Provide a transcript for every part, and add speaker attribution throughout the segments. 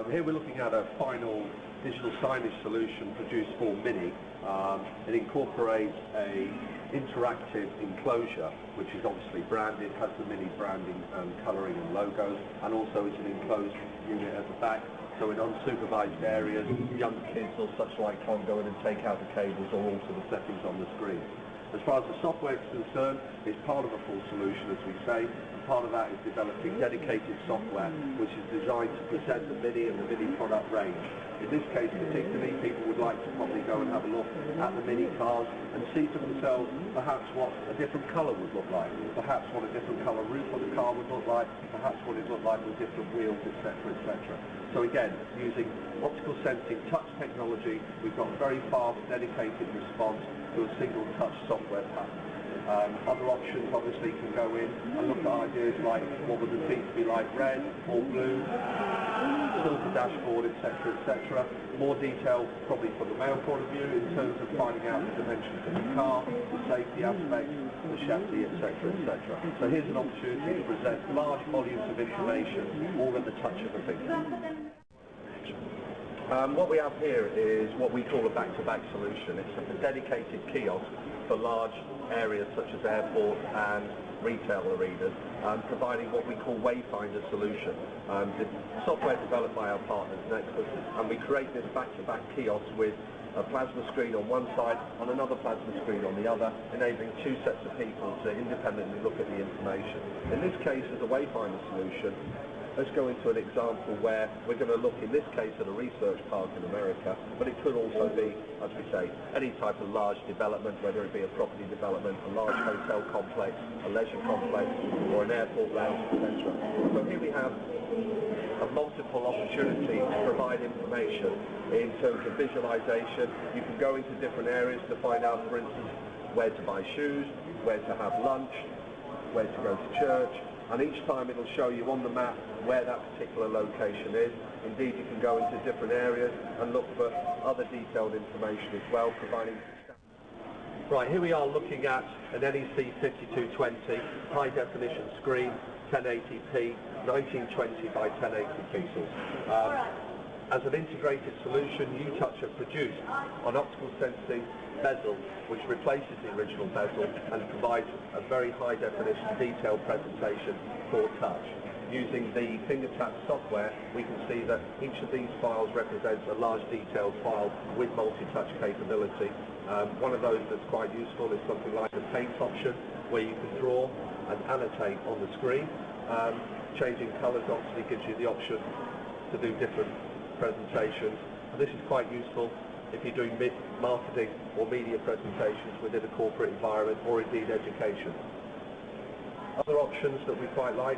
Speaker 1: Here we're looking at a final digital signage solution produced for Mini. It incorporates a interactive enclosure, which is obviously branded, has the Mini branding and colouring and logos, and also it's an enclosed unit at the back. So in unsupervised areas, young kids or such like can't go in and take out the cables or alter the settings on the screen. As far as the software is concerned, it's part of a full solution, as we say. Part of that is developing dedicated software which is designed to present the Mini and the Mini product range. In this case particularly, people would like to probably go and have a look at the Mini cars and see for themselves perhaps what a different colour would look like, perhaps what a different colour roof on the car would look like, perhaps what it looked like with different wheels, etc., etc. So again, using optical sensing touch technology, we've got a very fast, dedicated response to a single touch software pattern. Other options obviously can go in and look at ideas like what would the seats be like, red or blue, silver dashboard, etc., etc. More detail probably from the male point of view in terms of finding out the dimensions of the car, the safety aspects, the chassis, etc., etc. So here's an opportunity to present large volumes of information all at the touch of a finger. What we have here is what we call a back-to-back solution. It's a dedicated kiosk for large areas such as airports and retail arenas, providing what we call wayfinder solution. The software developed by our partners Nexus, and we create this back-to-back kiosk with a plasma screen on one side and another plasma screen on the other, enabling two sets of people to independently look at the information. In this case, as a wayfinder solution, let's go into an example where we're going to look, in this case, at a research park in America, but it could also be, as we say, any type of large development, whether it be a property development, a large hotel complex, a leisure complex, or an airport lounge, etc. So here we have a multiple opportunity to provide information in terms of visualization. You can go into different areas to find out, for instance, where to buy shoes, where to have lunch, where to go to church, and each time it'll show you on the map where that particular location is. Indeed, you can go into different areas and look for other detailed information as well, providing... Right, here we are looking at an NEC 5220 high definition screen, 1080p, 1920 by 1080 pixels. As an integrated solution, U-Touch have produced an optical sensing bezel which replaces the original bezel and provides a very high definition detailed presentation for touch. Using the finger tap software, we can see that each of these files represents a large detailed file with multi-touch capability. One of those that's quite useful is something like the paint option, where you can draw and annotate on the screen. Changing colours obviously gives you the option to do different presentations, and this is quite useful if you're doing marketing or media presentations within a corporate environment or indeed education. Other options that we quite like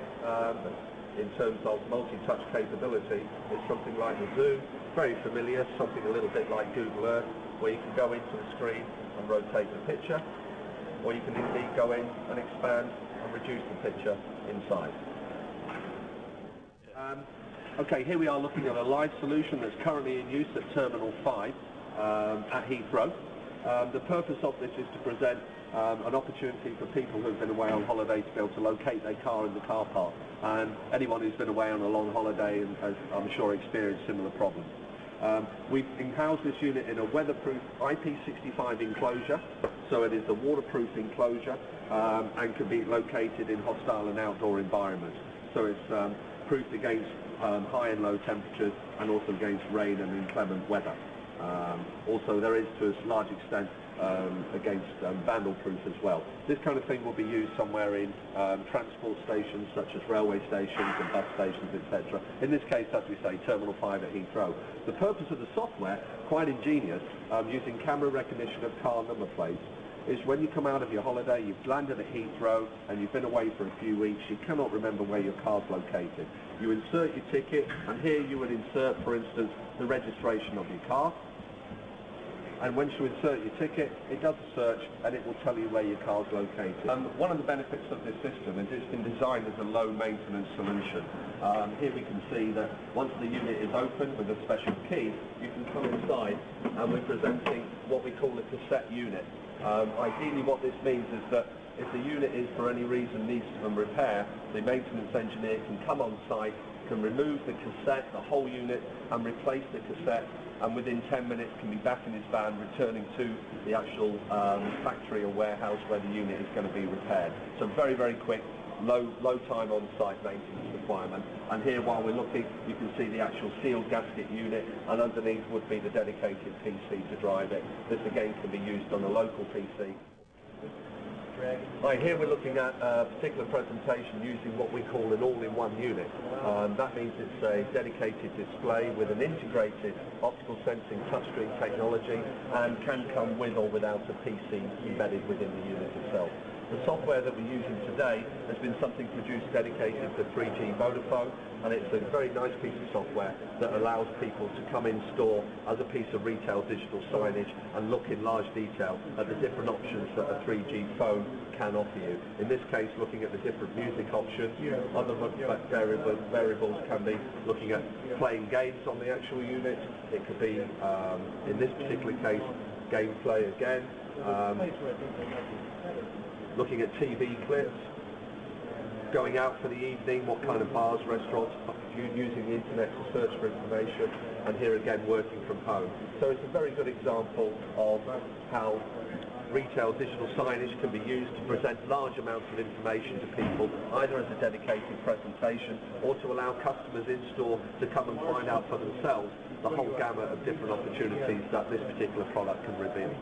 Speaker 1: in terms of multi-touch capability is something like the zoom, very familiar, something a little bit like Google Earth, where you can go into the screen and rotate the picture, or you can indeed go in and expand and reduce the picture inside. Okay, here we are looking at a live solution that's currently in use at Terminal 5 at Heathrow. The purpose of this is to present an opportunity for people who've been away on holiday to be able to locate their car in the car park. And anyone who's been away on a long holiday has, I'm sure, experienced similar problems. We've housed this unit in a weatherproof IP65 enclosure, so it is a waterproof enclosure and can be located in hostile and outdoor environments. So it's proofed against high and low temperatures and also against rain and inclement weather. Also there is to a large extent against vandal proof as well. This kind of thing will be used somewhere in transport stations such as railway stations and bus stations, etc. In this case, as we say, Terminal 5 at Heathrow. The purpose of the software, quite ingenious, using camera recognition of car number plates, is when you come out of your holiday, you've landed at Heathrow and you've been away for a few weeks, you cannot remember where your car's located. You insert your ticket, and here you would insert, for instance, the registration of your car. And once you insert your ticket, it does a search and it will tell you where your car's located. One of the benefits of this system is it's been designed as a low maintenance solution. Here we can see that once the unit is open with a special key, you can come inside and we're presenting what we call the cassette unit. Ideally what this means is that if the unit is for any reason needs some repair, the maintenance engineer can come on site, can remove the cassette, the whole unit, and replace the cassette, and within 10 minutes can be back in his van returning to the actual factory or warehouse where the unit is going to be repaired. So very, very quick, low time on site maintenance requirement. And here, while we're looking, you can see the actual sealed gasket unit, and underneath would be the dedicated PC to drive it. This again can be used on a local PC. Right, here we're looking at a particular presentation using what we call an all-in-one unit. That means it's a dedicated display with an integrated optical sensing touchscreen technology and can come with or without a PC embedded within the unit itself. The software that we're using today has been something produced dedicated for 3G Vodafone, and it's a very nice piece of software that allows people to come in store as a piece of retail digital signage and look in large detail at the different options that a 3G phone can offer you. In this case, looking at the different music options. Other variables can be looking at playing games on the actual unit. It could be, in this particular case, gameplay again. Looking at TV clips, going out for the evening, what kind of bars, restaurants, using the internet to search for information, and here again working from home. So it's a very good example of how retail digital signage can be used to present large amounts of information to people, either as a dedicated presentation or to allow customers in store to come and find out for themselves the whole gamut of different opportunities that this particular product can reveal.